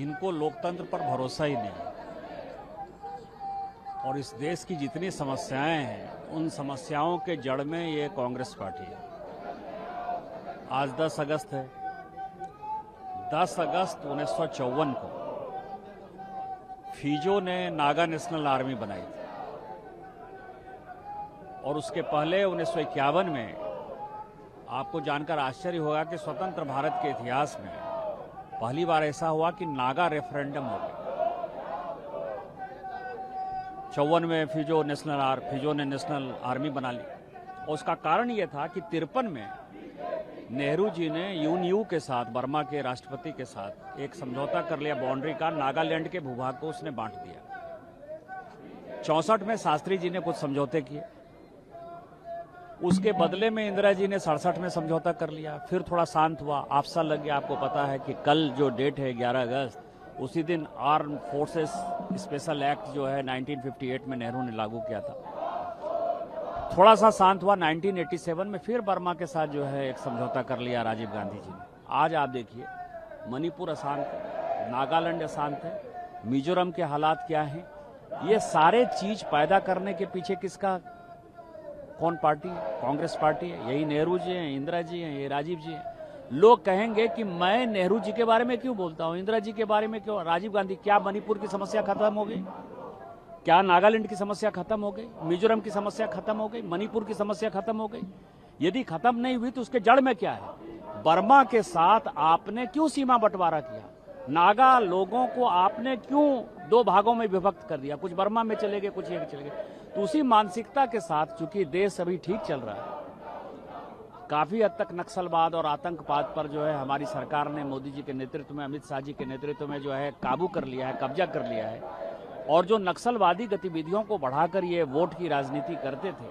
इनको लोकतंत्र पर भरोसा ही नहीं, और इस देश की जितनी समस्याएं हैं उन समस्याओं के जड़ में ये कांग्रेस पार्टी है। आज 10 अगस्त है। 10 अगस्त 1954 को फिजो ने नागा नेशनल आर्मी बनाई थी, और उसके पहले 1951 में आपको जानकर आश्चर्य होगा कि स्वतंत्र भारत के इतिहास में पहली बार ऐसा हुआ कि नागा रेफरेंडम हो गया। 54 में फिजो ने नेशनल आर्मी बना ली, और उसका कारण यह था कि 53 में नेहरू जी ने यूएनयू के साथ, बर्मा के राष्ट्रपति के साथ एक समझौता कर लिया बाउंड्री का। नागालैंड के भूभाग को उसने बांट दिया। 64 में शास्त्री जी ने कुछ समझौते किए, उसके बदले में इंदिरा जी ने 67 में समझौता कर लिया। फिर थोड़ा शांत हुआ, आपसा लग गया। आपको पता है कि कल जो डेट है 11 अगस्त, उसी दिन आर्म फोर्सेस स्पेशल एक्ट जो है 1958 में नेहरू ने लागू किया था। थोड़ा सा शांत हुआ। 1987 में फिर बर्मा के साथ जो है एक समझौता कर लिया राजीव गांधी जी ने। आज आप देखिए, मणिपुर अशांत है, नागालैंड अशांत है, मिजोरम के हालात क्या हैं। ये सारे चीज पैदा करने के पीछे किसका, कौन पार्टी है? कांग्रेस पार्टी है। यही नेहरू जी हैं, इंदिरा जी हैं, ये राजीव जी हैं। लोग कहेंगे कि मैं नेहरू जी के बारे में क्यों बोलता हूं, इंदिरा जी के बारे में क्यों, राजीव गांधी। क्या मणिपुर की समस्या खत्म हो गई? क्या नागालैंड की समस्या खत्म हो गई? मिजोरम की समस्या खत्म हो गई? मणिपुर की समस्या खत्म हो गई? यदि खत्म नहीं हुई तो उसके जड़ में क्या है? बर्मा के साथ आपने क्यों सीमा बंटवारा किया? नागा लोगों को आपने क्यों 2 भागों में विभक्त कर दिया? कुछ बर्मा में चले गए, कुछ ये चले गए। तो उसी मानसिकता के साथ चूंकि देश अभी ठीक चल रहा है, काफी हद तक नक्सलवाद और आतंकवाद पर जो है हमारी सरकार ने मोदी जी के नेतृत्व में, अमित शाह जी के नेतृत्व में जो है काबू कर लिया है, कब्जा कर लिया है। और जो नक्सलवादी गतिविधियों को बढ़ाकर ये वोट की राजनीति करते थे,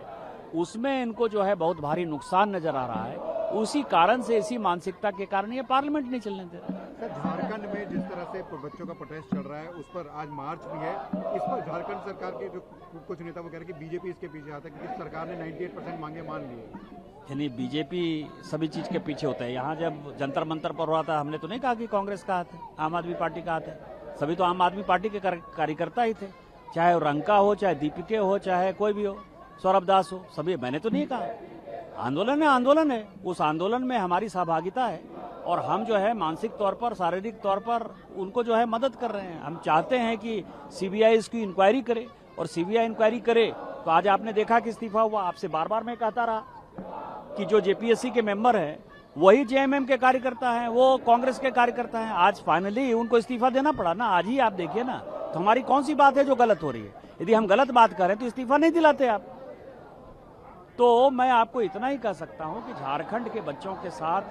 उसमें इनको जो है बहुत भारी नुकसान नजर आ रहा है। उसी कारण से, इसी मानसिकता के कारण ये पार्लियामेंट नहीं चलने दे रहा है। सर, झारखंड में जिस तरह से बच्चों का प्रोटेस्ट चल रहा है, उस पर आज मार्च भी है। इस पर झारखंड सरकार के जो कुछ नेता वो कह रहे हैं कि बीजेपी इसके पीछे आता है, क्योंकि सरकार ने 98% मांगे मान लिए। यानी बीजेपी सभी चीज के पीछे होता है। यहाँ जब जंतर मंतर पर हुआ था, हमने तो नहीं कहा कि कांग्रेस का हाथ है, आम आदमी पार्टी का हाथ है। सभी तो आम आदमी पार्टी के कार्यकर्ता ही थे, चाहे रंका हो, चाहे दीपिके हो, चाहे कोई भी हो, सौरभ दास हो, सभी। मैंने तो नहीं कहा। आंदोलन है, आंदोलन है। उस आंदोलन में हमारी सहभागिता है, और हम जो है मानसिक तौर पर, शारीरिक तौर पर उनको जो है मदद कर रहे हैं। हम चाहते हैं कि सीबीआई इसकी इंक्वायरी करे, और सीबीआई इंक्वायरी करे तो आज आपने देखा कि इस्तीफा हुआ। आपसे बार बार मैं कहता रहा कि जो जेपीएससी के मेंबर हैं वही जेएमएम के कार्यकर्ता हैं, वो कांग्रेस के कार्यकर्ता हैं। आज फाइनली उनको इस्तीफा देना पड़ा ना। आज ही आप देखिए ना, तो हमारी कौन सी बात है जो गलत हो रही है? यदि हम गलत बात करें तो इस्तीफा नहीं दिलाते आप। तो मैं आपको इतना ही कह सकता हूं कि झारखंड के बच्चों के साथ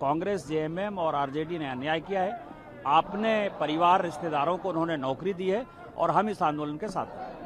कांग्रेस, जेएमएम और आरजेडी ने अन्याय किया है। आपने परिवार, रिश्तेदारों को उन्होंने नौकरी दी है, और हम इस आंदोलन के साथ हैं।